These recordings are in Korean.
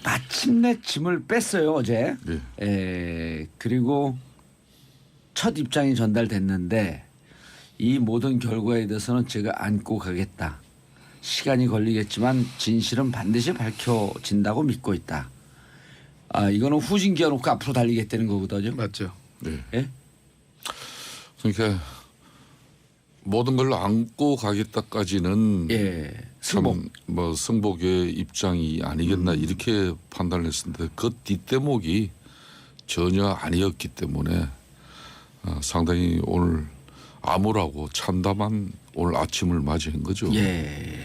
마침내 짐을 뺐어요 어제. 네. 그리고 첫 입장이 전달됐는데 이 모든 결과에 대해서는 제가 안고 가겠다. 시간이 걸리겠지만 진실은 반드시 밝혀진다고 믿고 있다. 이거는 후진 기어놓고 앞으로 달리겠다는 거거든요. 맞죠. 네. 예? 그러니까 모든 걸 안고 가겠다까지는 예. 승복. 뭐 승복의 입장이 아니겠나 이렇게 판단을 했었는데 그 뒷대목이 전혀 아니었기 때문에 상당히 오늘 암울하고 참담한 오늘 아침을 맞이한 거죠. 예.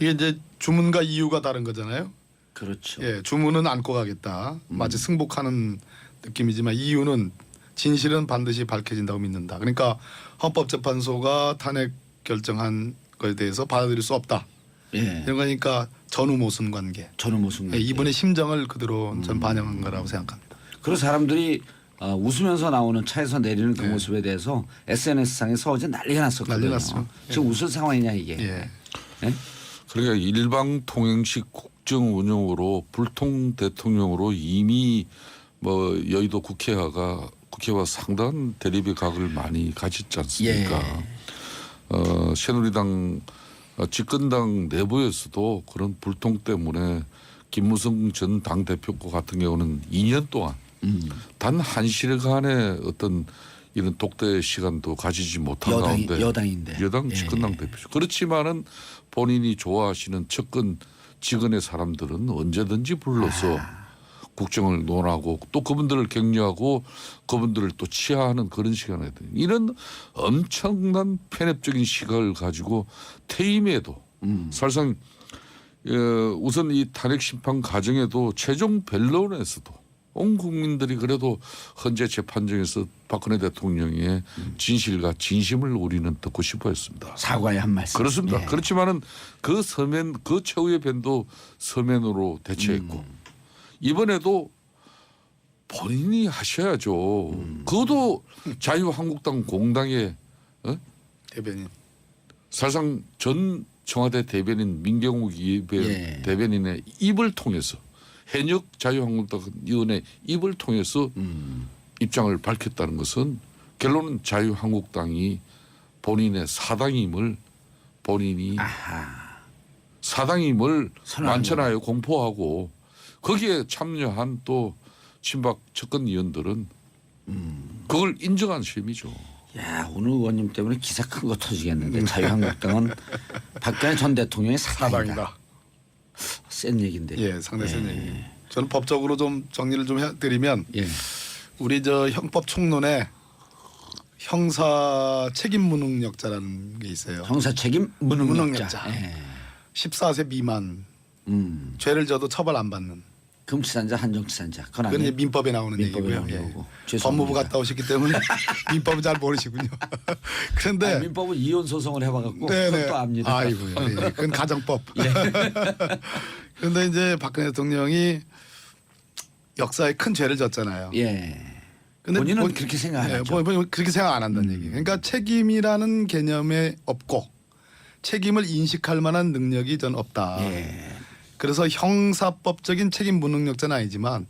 이게 이제 주문과 이유가 다른 거잖아요. 그렇죠. 예, 주문은 안고 가겠다. 마치 승복하는 느낌이지만 이유는 진실은 반드시 밝혀진다고 믿는다. 그러니까 헌법재판소가 탄핵 결정한 것에 대해서 받아들일 수 없다. 예. 이런 거니까 전우모순 관계. 저는 무슨 예, 이분의 심정을 그대로 전 반영한 거라고 생각합니다. 그리고 사람들이 웃으면서 나오는 차에서 내리는 그 네. 모습에 대해서 SNS상에서 어제 난리가 났었거든요. 난리 났죠. 지금 예. 웃을 상황이냐 이게. 예. 예? 그러니까 일방 통행식 국정 운영으로 불통 대통령으로 이미 뭐 여의도 국회와 상당한 대립의 각을 많이 가졌지 않습니까? 새누리당 집권당 내부에서도 그런 불통 때문에 김무성 전 당대표 같은 경우는 2년 동안 단 한 시간의 어떤 이런 독대 시간도 가지지 못한 가운데 여당인데. 여당 예. 집권당 대표죠. 그렇지만은 본인이 좋아하시는 직원의 사람들은 언제든지 불러서 국정을 논하고 또 그분들을 격려하고 그분들을 또 치하하는 그런 시간에 이런 엄청난 편협적인 시각을 가지고 퇴임에도 사실상 우선 이 탄핵 심판 과정에도 최종 변론에서도 온 국민들이 그래도 헌재 재판정에서 박근혜 대통령의 진실과 진심을 우리는 듣고 싶어 했습니다. 사과의 한 말씀. 그렇습니다. 예. 그렇지만은 그 최후의 변도 서면으로 대처했고 이번에도 본인이 하셔야죠. 그것도 자유한국당 공당의 대변인. 사실상 전 청와대 대변인 민경욱 예. 대변인의 입을 통해서 현역 자유한국당 의원의 입을 통해서 입장을 밝혔다는 것은 결론은 자유한국당이 본인의 사당임을 본인이 사당임을 만천하에 공포하고 거기에 참여한 또 친박 측근 의원들은 그걸 인정한 셈이죠. 야, 오늘 의원님 때문에 기사 큰 거 터지겠는데 자유한국당은 박근혜 전 대통령의 사당이다. 사당이다. 센 얘기인데. 예, 상당히 센 얘기. 저는 법적으로 좀 정리를 좀 해드리면 예. 우리 저 형법 총론에 형사 책임 무능력자라는 게 있어요. 형사 책임 무능력자. 무능력자. 예. 14세 미만 죄를 져도 처벌 안 받는. 금치산자 한정치산자. 그건 그건 이제 아니에요? 민법에 나오는 민법에 얘기고요. 나오는 거고. 예. 죄송합니다. 법무부 갔다 오셨기 때문에 민법을 잘 모르시군요. 그런데 민법은 이혼 소송을 해봐갖고 네네. 그것도 압니다. 아이고, 예. 그건 가정법. 그런데 이제 박근혜 대통령이 역사에 큰 죄를 졌잖아요. 예. 근데 본인은 그렇게 생각 안 하죠. 본인은 그렇게 생각 안 한다는 얘기. 그러니까 책임이라는 개념에 없고 책임을 인식할 만한 능력이 전 없다. 예. 그래서 형사법적인 책임 무능력자는 아니지만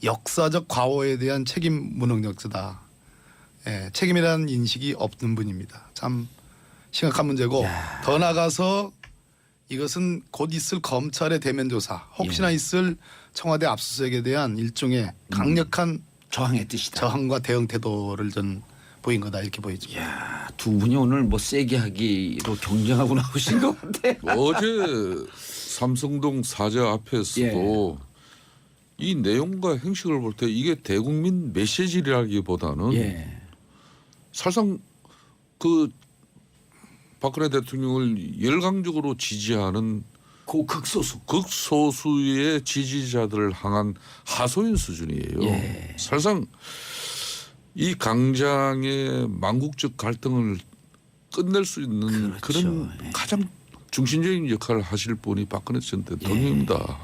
역사적 과오에 대한 책임 무능력자다. 예, 책임이라는 인식이 없는 분입니다. 참 심각한 문제고 더 나가서 이것은 곧 있을 검찰의 대면 조사, 혹시나 있을 청와대 압수수색에 대한 일종의 강력한 저항의 뜻이다. 저항과 대응 태도를 전 보인 거다 이렇게 보이죠. 야, 두 분이 오늘 뭐 세게 하기로 경쟁하고 나오신 것 같아. 어제 삼성동 사저 앞에서도 이 내용과 행식을 볼 때 이게 대국민 메시지라기보다는 예. 사실상 그 박근혜 대통령을 열광적으로 지지하는 극소수의 지지자들을 향한 하소연 수준이에요. 예. 사실상 이 강장의 망국적 갈등을 끝낼 수 있는 그렇죠. 그런 예. 가장 중심적인 역할을 하실 분이 박근혜 전 대통령입니다.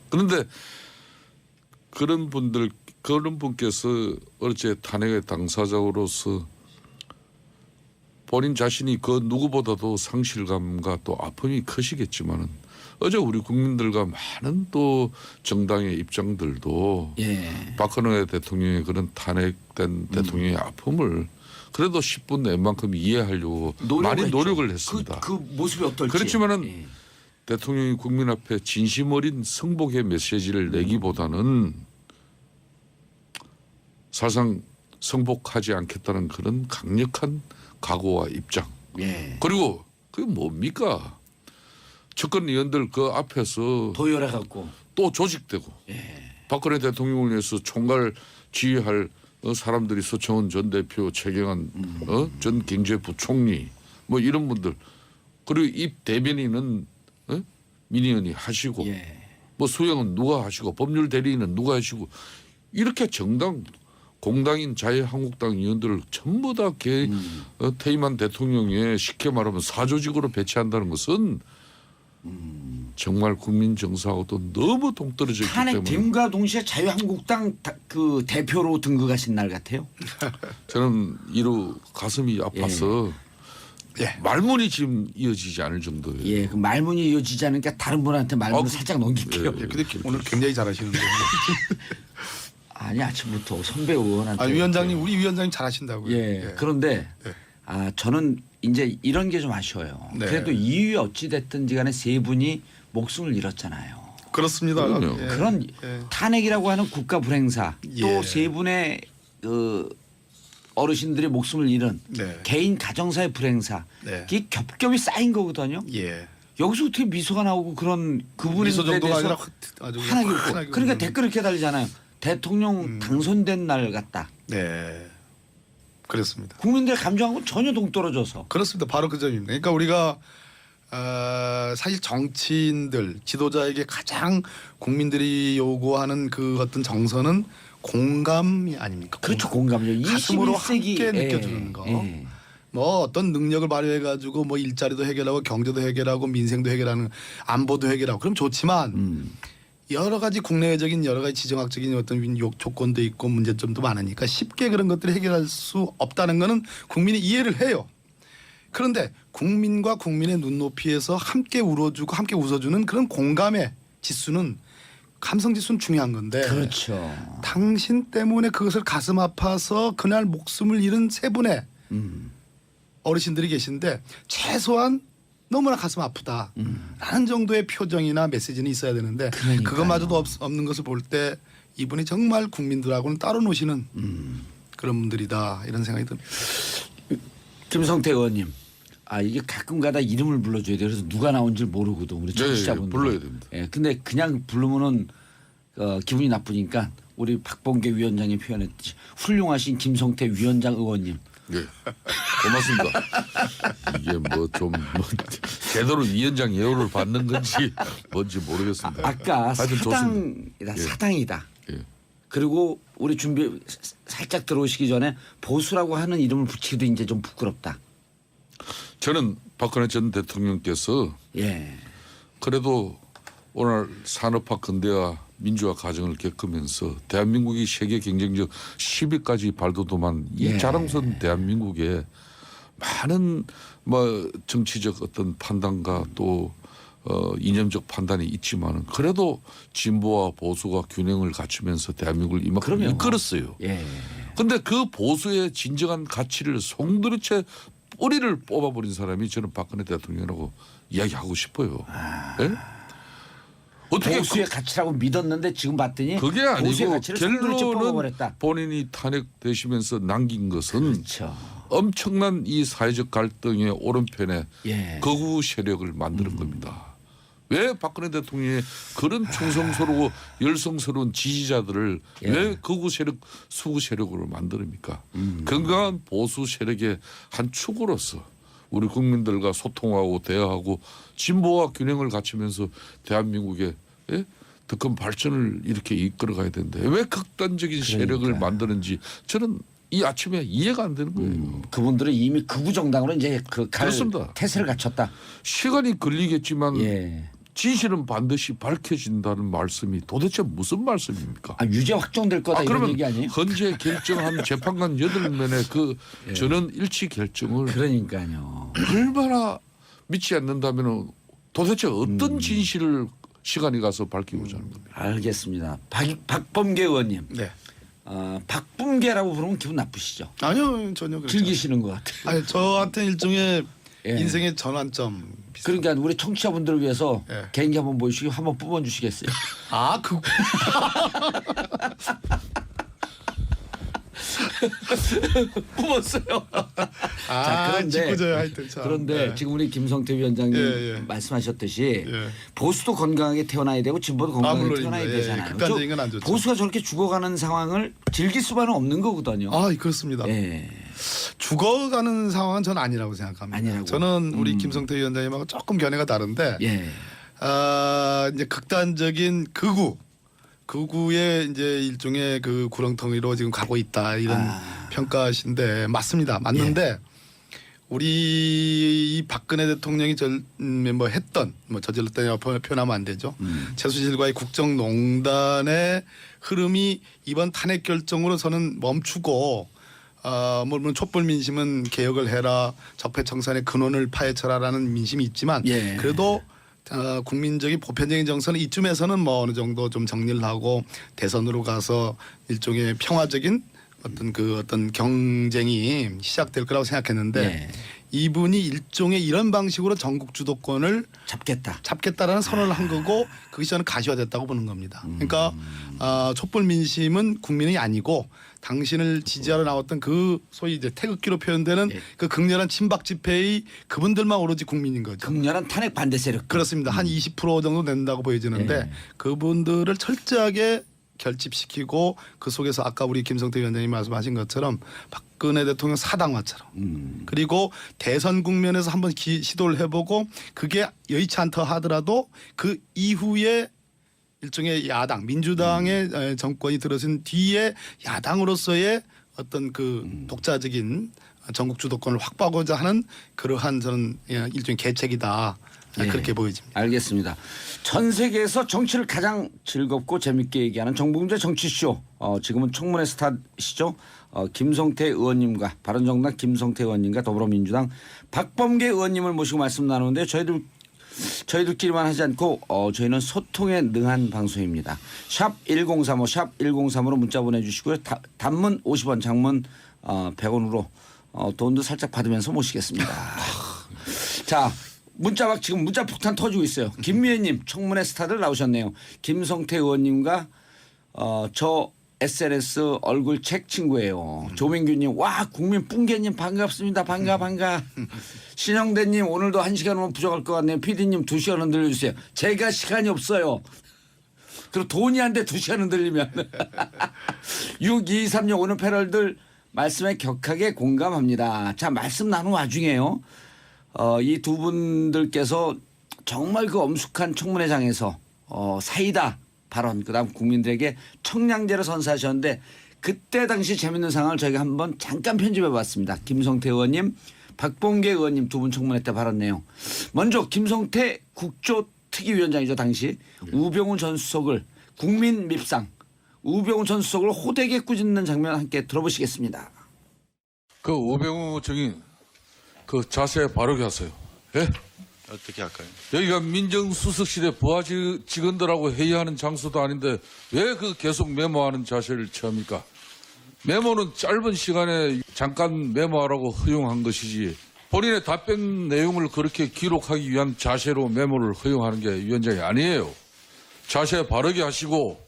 그런데 그런 분께서 어제 탄핵의 당사자로서 본인 자신이 그 누구보다도 상실감과 또 아픔이 크시겠지만은 어제 우리 국민들과 많은 또 정당의 입장들도 예. 박근혜 대통령의 그런 탄핵된 대통령의 아픔을 그래도 10분 낸만큼 이해하려고 많이 했죠. 노력을 했습니다. 그 모습이 어떨지. 그렇지만은 예. 대통령이 국민 앞에 진심 어린 승복의 메시지를 내기보다는 사실상 승복하지 않겠다는 그런 강력한 각오와 입장. 예. 그리고 그게 뭡니까? 집권 의원들 그 앞에서 도열해 갖고. 또 조직되고 예. 박근혜 대통령을 위해서 총괄 지휘할 사람들이 서청원 전 대표, 최경환 전 경제부총리 뭐 이런 분들 그리고 입 대변인은 민의원이 하시고 예. 뭐 수행은 누가 하시고 법률 대리인은 누가 하시고 이렇게 정당 공당인 자유한국당 의원들을 전부 다 퇴임한 대통령의 쉽게 말하면 사조직으로 배치한다는 것은 정말 국민 정서하고도 너무 동떨어져 있기 때문에 탄핵됨과 동시에 자유한국당 그 대표로 등극하신 날 같아요. 저는 이루 가슴이 아파서 예. 말문이 지금 이어지지 않을 정도예요. 예, 그 말문이 이어지지 않으니까 다른 분한테 말문을 살짝 넘길게요. 예. 근데 오늘 굉장히 잘하시는데. 아니 아침부터 선배 의원한테. 아, 위원장님 우리 위원장님 잘하신다고요. 예. 그런데 예. 저는 이제 이런 게 좀 아쉬워요. 네. 그래도 이유에 어찌 됐든지 간에 세 분이 목숨을 잃었잖아요. 그렇습니다. 그럼요. 예. 그런 예. 탄핵이라고 하는 국가 불행사 예. 또 세 분의 어르신들이 목숨을 잃은 네. 개인 가정사의 불행사 네. 이게 겹겹이 쌓인 거거든요. 예. 여기서 어떻게 미소가 나오고 그런 그분에 미소 정도가 아니라 대해서 아주 환하게 웃고 환하게 그러니까 웃는. 댓글 이렇게 달리잖아요. 대통령 당선된 날 같다. 네. 그렇습니다. 국민들의 감정하고 전혀 동떨어져서. 그렇습니다. 바로 그 점입니다. 그러니까 우리가 사실 정치인들 지도자에게 가장 국민들이 요구하는 그 어떤 정서는 공감이 아닙니까? 그렇죠. 공감이죠. 가슴으로 21세기 함께 느껴주는 거. 예. 뭐 어떤 능력을 발휘해 가지고 뭐 일자리도 해결하고 경제도 해결하고 민생도 해결하는 안보도 해결하고 그럼 좋지만 여러 가지 국내적인 여러 가지 지정학적인 어떤 조건도 있고 문제점도 많으니까 쉽게 그런 것들을 해결할 수 없다는 거는 국민이 이해를 해요. 그런데 국민과 국민의 눈높이에서 함께 울어주고 함께 웃어주는 그런 공감의 지수는 감성 지수는 중요한 건데 그렇죠. 당신 때문에 그것을 가슴 아파서 그날 목숨을 잃은 세 분의 어르신들이 계신데 최소한 너무나 가슴 아프다라는 정도의 표정이나 메시지는 있어야 되는데 그러니까요. 그것마저도 없는 것을 볼 때 이분이 정말 국민들하고는 따로 노시는 그런 분들이다 이런 생각이 듭니다. 김성태 의원님. 이게 가끔가다 이름을 불러줘야 돼요. 그래서 누가 나온지 모르거든 우리 청취자분들. 불러야 됩니다. 예, 근데 그냥 부르면은 기분이 나쁘니까 우리 박범계 위원장이 표현했듯이 훌륭하신 김성태 위원장 의원님. 예. 고맙습니다. 이게 뭐 좀 제대로 위원장 예우를 받는 건지 뭔지 모르겠습니다. 아까 하여튼 사당이다. 예. 사당이다. 예. 그리고 우리 준비 살짝 들어오시기 전에 보수라고 하는 이름을 붙이기도 이제 좀 부끄럽다. 저는 박근혜 전 대통령께서 예. 그래도 오늘 산업화 근대화 민주화 과정을 겪으면서 대한민국이 세계 경쟁력 10위까지 발돋움한 이 예. 자랑스러운 대한민국에 많은 뭐 정치적 어떤 판단과 또 이념적 판단이 있지만은 그래도 진보와 보수가 균형을 갖추면서 대한민국을 이만큼 그럼요. 이끌었어요. 예. 그런데 그 보수의 진정한 가치를 송두리째 뿌리를 뽑아버린 사람이 저는 박근혜 대통령이라고 이야기하고 싶어요. 예? 어떻게 보수의 가치라고 믿었는데 지금 봤더니 그게 보수의 아니고 가치를 손들이쳐 결론은 뽑아버렸다. 본인이 탄핵되시면서 남긴 것은 그렇죠. 엄청난 이 사회적 갈등의 오른편에 예. 거구 세력을 만드는 겁니다. 왜 박근혜 대통령의 그런 충성스러워 열성스러운 지지자들을 예. 왜 거구 세력 수구 세력으로 만듭니까? 건강한 보수 세력의 한 축으로서 우리 국민들과 소통하고 대화하고 진보와 균형을 갖추면서 대한민국의 더 큰 발전을 이렇게 이끌어가야 되는데 왜 극단적인 세력을 만드는지 저는 이 아침에 이해가 안 되는 거예요. 그분들은 이미 극우 정당으로 이제 그렇습니다. 태세를 갖췄다. 시간이 걸리겠지만 예. 진실은 반드시 밝혀진다는 말씀이 도대체 무슨 말씀입니까? 유죄 확정될 거다 이런 그러면 얘기 아니에요? 현재 결정한 재판관 8명의 그 전원 일치 결정을 그러니까요. 얼마나 믿지 않는다면 도대체 어떤 진실을 시간이 가서 밝히고자 하는 겁니다. 알겠습니다. 박범계 의원님. 네. 박범계라고 부르면 기분 나쁘시죠? 아니요 전혀 그렇지 즐기시는 것 같아요. 아니 저한테 일종의 예. 인생의 전환점. 비슷한. 그러니까 우리 청취자분들을 위해서 예. 개인기 한번 보여주시고 한번 뽑아주시겠어요? 그 뽑았어요. 직구져요 하여튼 참. 그런데 예. 지금 우리 김성태 위원장님 예, 예. 말씀하셨듯이 예. 보수도 건강하게 태어나야 되고 진보도 건강하게 물론입니다. 태어나야 예, 되잖아요. 극단적인 건안 좋죠. 보수가 저렇게 죽어가는 상황을 즐길 수만은 없는 거거든요. 그렇습니다. 예. 죽어가는 상황은 저는 아니라고 생각합니다. 아니라고. 저는 우리 김성태 위원장님하고 조금 견해가 다른데 예. 이제 극단적인 극우의 이제 일종의 그 구렁텅이로 지금 가고 있다 이런 평가신데 맞습니다. 맞는데 우리 이 박근혜 대통령이 저질렀다니 표현하면 안 되죠. 최수실과의 국정농단의 흐름이 이번 탄핵 결정으로 저는 멈추고 물론 촛불 민심은 개혁을 해라 적폐청산의 근원을 파헤쳐라라는 민심이 있지만 예. 그래도 국민적인 보편적인 정서는 이쯤에서는 뭐 어느 정도 좀 정리를 하고 대선으로 가서 일종의 평화적인 어떤 경쟁이 시작될 거라고 생각했는데 예. 이분이 일종의 이런 방식으로 전국 주도권을 잡겠다라는 선언을 한 거고 그것이 저는 가시화됐다고 보는 겁니다. 그러니까 촛불 민심은 국민이 아니고 당신을 지지하러 나왔던 그 소위 이제 태극기로 표현되는 예. 그 극렬한 친박 집회의 그분들만 오로지 국민인 거죠. 극렬한 탄핵 반대 세력. 그렇습니다. 한 20% 정도 된다고 보여지는데 예. 그분들을 철저하게 결집시키고 그 속에서 아까 우리 김성태 위원장님 말씀하신 것처럼 박근혜 대통령 사당화처럼 그리고 대선 국면에서 한번 시도를 해보고 그게 여의치 않다 하더라도 그 이후에 일종의 야당 민주당의 정권이 들어선 뒤에 야당으로서의 어떤 그 독자적인 전국 주도권을 확보하고자 하는 그러한 저는 일종의 계책이다. 예. 그렇게 보여집니다. 알겠습니다. 전 세계에서 정치를 가장 즐겁고 재밌게 얘기하는 정봉재 정치쇼. 지금은 청문회 스타시죠. 김성태 의원님과 바른정당 김성태 의원님과 더불어민주당 박범계 의원님을 모시고 말씀 나누는데 저희들끼리만 하지 않고 저희는 소통에 능한 방송입니다. 샵 1035 샵 1035로 문자 보내주시고요. 단문 50원 장문 100원으로 돈도 살짝 받으면서 모시겠습니다. 자. 지금 문자 폭탄 터지고 있어요. 김미애님 청문회 스타들 나오셨네요. 김성태 의원님과 저 SNS 얼굴 책 친구예요. 조민규님 와 국민 뿡개님 반갑습니다. 반가. 신영대님 오늘도 1시간은 부족할 것 같네요. PD님 2시간 흔들려주세요. 제가 시간이 없어요. 그리고 돈이 안 돼 2시간 흔들리면. 6236 오늘 패널들 말씀에 격하게 공감합니다. 자 말씀 나눈 와중에요. 이 두 분들께서 정말 그 엄숙한 청문회장에서 사이다 발언 그다음 국민들에게 청량제를 선사하셨는데 그때 당시 재밌는 상황을 저희가 한번 잠깐 편집해 봤습니다. 김성태 의원님, 박범계 의원님 두 분 청문회 때 발언 내용. 먼저 김성태 국조특위위원장이죠 당시 우병우 전 수석을 국민 밉상 우병우 전 수석을 호되게 꾸짖는 장면 함께 들어보시겠습니다. 그 우병우 증인 그 자세 바르게 하세요. 예? 어떻게 할까요? 여기가 민정수석실의 부하 직원들하고 회의하는 장소도 아닌데 왜 그 계속 메모하는 자세를 취합니까? 메모는 짧은 시간에 잠깐 메모하라고 허용한 것이지 본인의 답변 내용을 그렇게 기록하기 위한 자세로 메모를 허용하는 게 위원장이 아니에요. 자세 바르게 하시고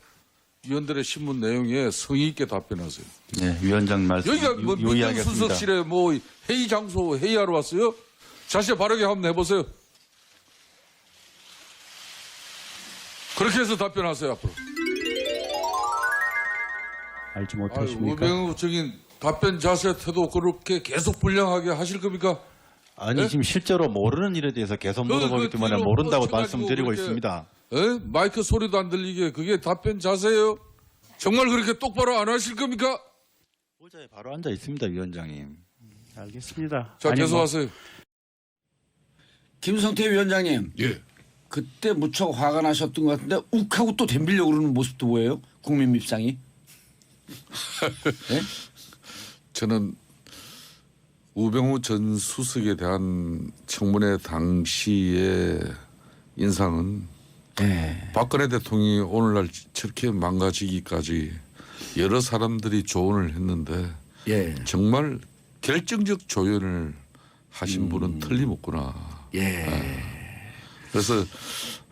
위원들의 신문 내용에 성의 있게 답변하세요. 네, 위원장 말씀 여기가 뭐 유의하겠습니다. 민정수석실에 뭐 회의 장소 회의하러 왔어요? 자세 바르게 한번 해보세요. 그렇게 해서 답변하세요 앞으로. 알지 못하십니까? 우병우 증인 답변 자세 태도 그렇게 계속 불량하게 하실 겁니까? 아니 네? 지금 실제로 모르는 일에 대해서 계속 물어보기 때문에 뒤로 모른다고 뻗쳐가지고 말씀드리고 그렇게, 있습니다. 마이크 소리도 안 들리게 그게 답변 자세예요? 정말 그렇게 똑바로 안 하실 겁니까? 의자에 바로 앉아 있습니다, 위원장님. 알겠습니다. 자 아니, 계속하세요. 김성태 위원장님. 예. 그때 무척 화가 나셨던 것 같은데 욱하고 또 덤비려고 그러는 모습도 보여요? 국민 밉상이. 네? 저는 우병우 전 수석에 대한 청문회 당시에 인상은 예. 박근혜 대통령이 오늘날 저렇게 망가지기까지 여러 사람들이 조언을 했는데 예. 정말 결정적 조언을 하신 분은 틀림없구나. 예. 그래서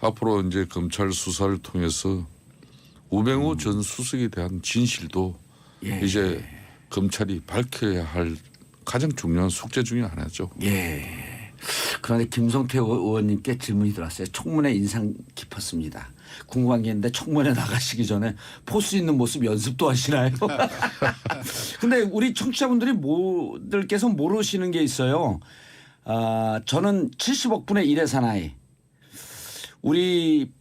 앞으로 이제 검찰 수사를 통해서 우병우 전 수석에 대한 진실도 예. 이제 검찰이 밝혀야 할 가장 중요한 숙제 중에 하나죠. 예. 그런데 김성태 의원님께 질문이 들어왔어요. 청문회 인상 깊었습니다. 궁금한 게 있는데 청문회 나가시기 전에 포스 있는 모습 연습도 하시나요? 근데 우리 청취자분들께서 모르시는 게 있어요. 저는 70억 분의 1의 사나이. 우리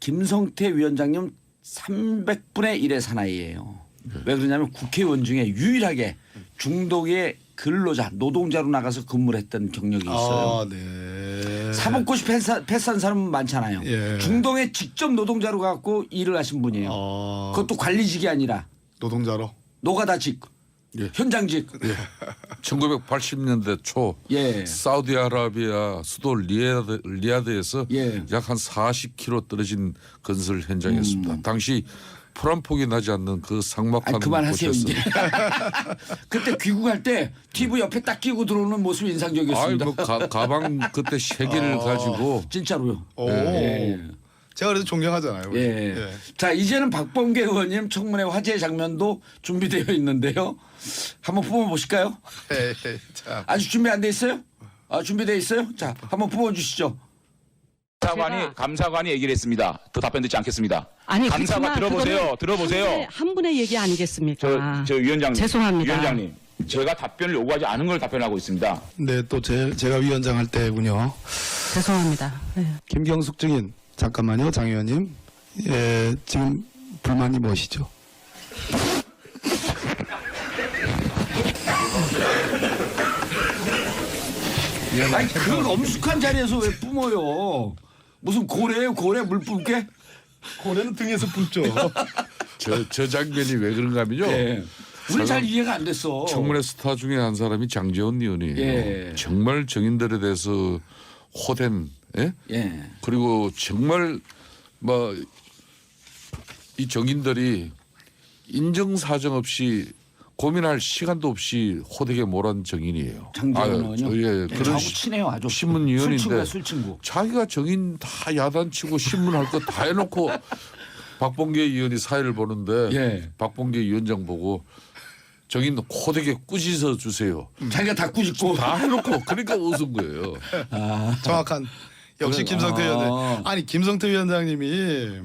김성태 위원장님 300분의 1의 사나이예요. 왜 그러냐면 국회의원 중에 유일하게 중도의 근로자, 노동자로 나가서 근무를 했던 경력이 있어요. 아, 네. 사법고시 패스한 사람은 많잖아요. 예. 중동에 직접 노동자로 갖고 일을 하신 분이에요. 그것도 관리직이 아니라 노동자로. 노가다직, 예. 현장직. 1980년대 초 예. 사우디아라비아 수도 리야드에서 예. 약 한 40km 떨어진 건설 현장이었습니다. 당시 풀한폭이 나지 않는 그 삭막한 아니, 그만하세요 곳에서 이제. 그때 귀국할 때 TV 옆에 딱 끼고 들어오는 모습이 인상적이었습니다. 뭐 가방 그때 3개를 가지고 진짜로요. 오. 예. 제가 그래도 존경하잖아요. 예. 예. 자, 이제는 박범계 의원님 청문회 화제 장면도 준비되어 있는데요. 한번 뽑아보실까요? 예, 예. 자, 아직 준비 안 돼 있어요? 준비되어 있어요? 자, 한번 뽑아주시죠. 감사관이 얘기를 했습니다. 더 답변 듣지 않겠습니다. 아니, 감사관 그렇지만 들어보세요. 한 분의 얘기 아니겠습니까? 저 위원장님. 죄송합니다. 위원장님. 제가 답변을 요구하지 않은 걸 답변하고 있습니다. 네, 또 제가 위원장 할 때군요. 죄송합니다. 네. 김경숙 증인, 잠깐만요, 장 의원님. 예, 지금 불만이 무엇이죠? 아니, 그 엄숙한 자리에서 왜 뿜어요? 무슨 고래예요? 고래 물 뿜게? 고래는 등에서 뿜죠. 저 장면이 왜 그런가 하면요. 예. 우리 잘 이해가 안 됐어. 청문회 스타 중에 한 사람이 장제원 의원이에요. 예. 정말 정인들에 대해서 호된, 예? 예. 그리고 정말 뭐 이 정인들이 인정사정 없이 고민할 시간도 없이 호되게 몰아한 정인이에요. 장제원 의원요? 예, 그런 저하고 친해요 아주. 신문위원인데 술친구야 술친구. 자기가 정인 다 야단치고 신문할 거 다 해놓고 박범계 의원이 사회를 보는데 예. 박범계 위원장 보고 정인 호되게 꾸짖어 주세요. 자기가 다 꾸짖고. 다 해놓고 그러니까 웃은 거예요. 정확한. 역시 그래. 김성태 아. 위원장. 아니 김성태 위원장님이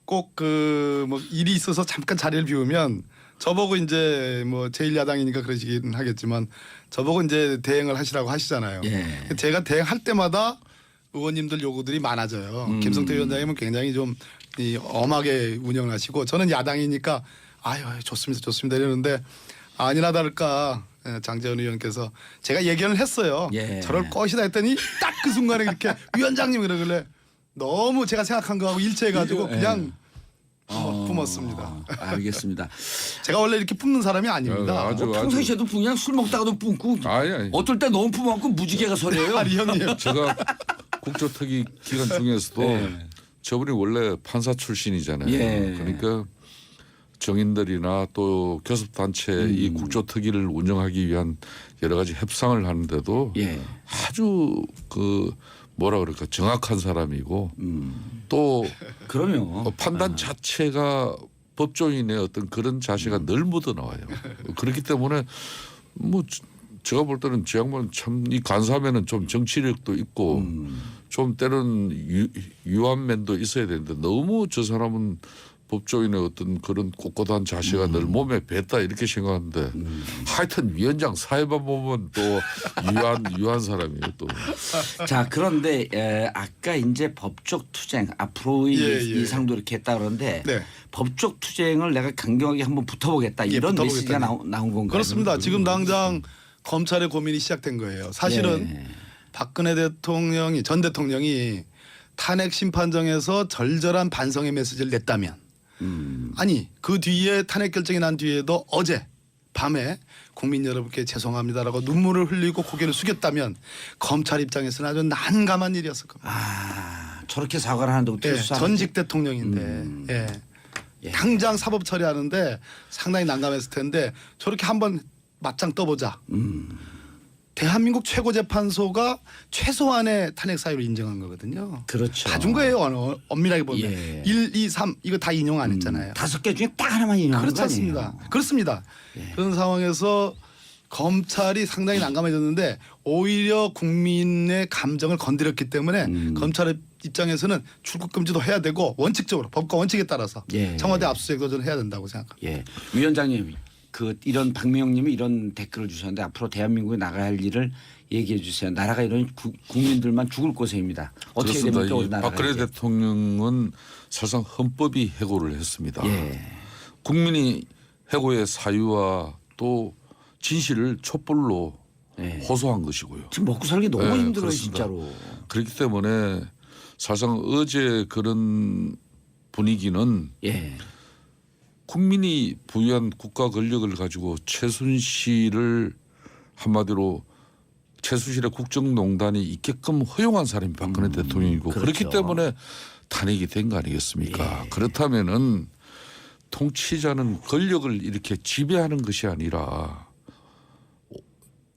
꼭 그 뭐 일이 있어서 잠깐 자리를 비우면 저보고 이제 뭐 제1야당이니까 그러시긴 하겠지만 저보고 이제 대행을 하시라고 하시잖아요. 예. 제가 대행할 때마다 의원님들 요구들이 많아져요. 김성태 위원장님은 굉장히 좀 이 엄하게 운영을 하시고 저는 야당이니까 아유 좋습니다 이러는데 아니나 다를까 장제원 의원께서 제가 예견을 했어요. 예. 저럴 것이다 했더니 딱 그 순간에 이렇게 위원장님 그러길래 너무 제가 생각한 거하고 일치해가지고 예. 그냥 뿜었습니다. 알겠습니다. 제가 원래 이렇게 뿜는 사람이 아닙니다. 아주 평소에도 그냥 술 먹다가도 뿜고 아니. 어떨 때 너무 뿜어갖고 무지개가 서려요. 아니 형님. 제가 국조특위 기간 중에서도 예. 저분이 원래 판사 출신이잖아요. 예. 그러니까 정인들이나 또 교섭단체 이 국조특위를 운영하기 위한 여러 가지 협상을 하는데도 예. 아주 그 뭐라 그럴까 정확한 사람이고 또 그럼요. 판단 자체가 법조인의 어떤 그런 자세가 늘 묻어 나와요. 그렇기 때문에 뭐 제가 볼 때는 저 양반 참 이 간사면은 좀 정치력도 있고 좀 때로는 유한 면도 있어야 되는데 너무 저 사람은 법조인의 어떤 그런 꼿꼿한 자세가 늘 몸에 뱄다 이렇게 생각하는데 하여튼 위원장 사회만 보면 또 유한 사람이에요 또. 자, 그런데 아까 이제 법적 투쟁 앞으로의 예. 이상도 이렇게 했다 그러는데 네. 법적 투쟁을 내가 강경하게 한번 붙어보겠다 이런 붙어보겠다니. 메시지가 나온 건가요? 그렇습니다. 지금 당장 검찰의 고민이 시작된 거예요. 사실은 예. 박근혜 대통령이 전 대통령이 탄핵 심판정에서 절절한 반성의 메시지를 냈다면 아니 그 뒤에 탄핵 결정이 난 뒤에도 어제 밤에 국민 여러분께 죄송합니다라고 눈물을 흘리고 고개를 숙였다면 검찰 입장에서는 아주 난감한 일이었을 겁니다. 저렇게 사과를 하는데 어떻게 예, 수사? 전직 대통령인데 예. 당장 사법 처리하는데 상당히 난감했을 텐데 저렇게 한번 맞짱 떠보자. 대한민국 최고재판소가 최소한의 탄핵 사유를 인정한 거거든요. 그렇죠. 봐준 거예요. 엄밀하게 보면 예. 1, 2, 3 이거 다 인용 안 했잖아요. 5개 중에 딱 하나만 인용한 그렇지 거 아니에요? 않습니다. 그렇습니다. 예. 그런 상황에서 검찰이 상당히 난감해졌는데 오히려 국민의 감정을 건드렸기 때문에 검찰의 입장에서는 출국 금지도 해야 되고 원칙적으로 법과 원칙에 따라서 예. 청와대 압수수색도 저는 해야 된다고 생각합니다. 예. 위원장님, 이런 박미영님이 이런 댓글을 주셨는데 앞으로 대한민국에 나가야 할 일을 얘기해 주세요. 나라가 이런 국민들만 죽을 고생입니다. 어떻게 되면 그렇습니다. 또 이 나라가 박근혜 이제. 대통령은 사실상 헌법이 해고를 했습니다. 예. 국민이 해고의 사유와 또 진실을 촛불로 예. 호소한 것이고요. 지금 먹고 살기 너무 네, 힘들어요, 그렇습니다. 진짜로. 그렇기 때문에 사실상 어제 그런 분위기는 예. 국민이 부여한 국가 권력을 가지고 최순실을 한마디로 최순실의 국정농단이 있게끔 허용한 사람이 박근혜 대통령이고 그렇죠. 그렇기 때문에 탄핵이 된 거 아니겠습니까? 예. 그렇다면은 통치자는 권력을 이렇게 지배하는 것이 아니라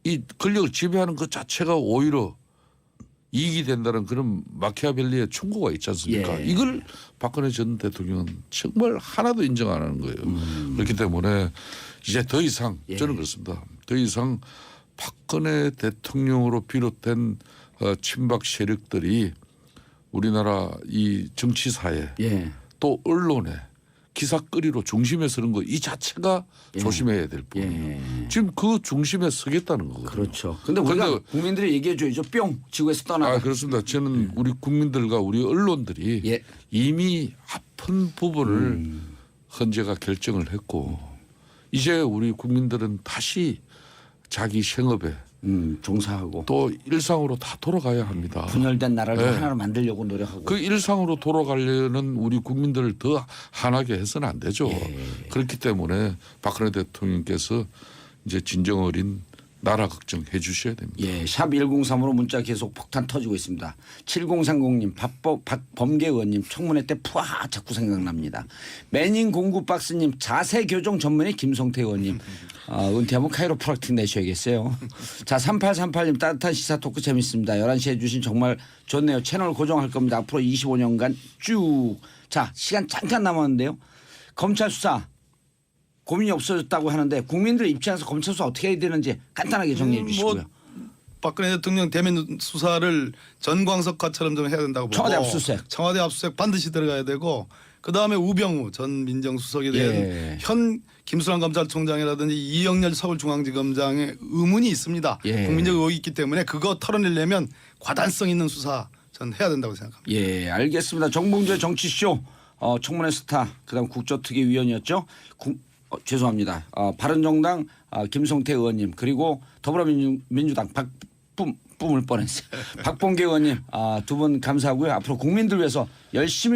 이 권력을 지배하는 것 자체가 오히려 이익이 된다는 그런 마키아벨리의 충고가 있지 않습니까? 예. 이걸 박근혜 전 대통령은 정말 하나도 인정 안 하는 거예요. 그렇기 때문에 이제 더 이상 예. 저는 그렇습니다. 더 이상 박근혜 대통령으로 비롯된 친박 세력들이 우리나라 이 정치사회 예. 또 언론에 기사거리로 중심에 서는 거 이 자체가 예. 조심해야 될 부분이에요. 예. 지금 그 중심에 서겠다는 거거든요. 그렇죠. 근데 우리가 근데- 국민들이 얘기해 줘야죠. 뿅 지구에서 떠나가. 그렇습니다. 저는 우리 국민들과 우리 언론들이 예. 이미 아픈 부분을 헌재가 결정을 했고 이제 우리 국민들은 다시 자기 생업에 종사하고 또 일상으로 다 돌아가야 합니다. 분열된 나라를 네. 하나로 만들려고 노력하고. 그 일상으로 돌아가려는 우리 국민들을 더 하나게 해서는 안 되죠. 예. 그렇기 때문에 박근혜 대통령께서 이제 진정 어린 나라 걱정해 주셔야 됩니다. 예, 샵 1035로 문자 계속 폭탄 터지고 있습니다. 7030님, 박범계 의원님 청문회 때 푸아 자꾸 생각납니다. 매닝 공구박스님, 자세교정 전문의 김성태 의원님. 은퇴하면 카이로프락틱 내셔야겠어요. 자, 3838님 따뜻한 시사 토크 재밌습니다. 11시에 해주신 정말 좋네요. 채널 고정할 겁니다. 앞으로 25년간 쭉. 자, 시간 잠깐 남았는데요. 검찰 수사. 고민이 없어졌다고 하는데 국민들 입장에서 검찰 수사 어떻게 해야 되는지 간단하게 정리해 주시고요. 박근혜 대통령 대면 수사를 전광석화처럼 좀 해야 된다고 보고 청와대 압수수색. 청와대 압수수색 반드시 들어가야 되고 그다음에 우병우 전 민정수석에 대한 예. 현 김수남 검찰총장이라든지 이영렬 서울중앙지검장의 의문이 있습니다. 예. 국민적 의혹이 있기 때문에 그거 털어내려면 과단성 있는 수사 전 해야 된다고 생각합니다. 예, 알겠습니다. 정봉주의 정치쇼 청문회 스타 그다음 국조특위 위원이었죠. 죄송합니다. 바른정당 김성태 의원님 그리고 더불어민주당 뿜을 뻔했어요. 박범계 의원님 두 분 감사하고요. 앞으로 국민들 위해서 열심히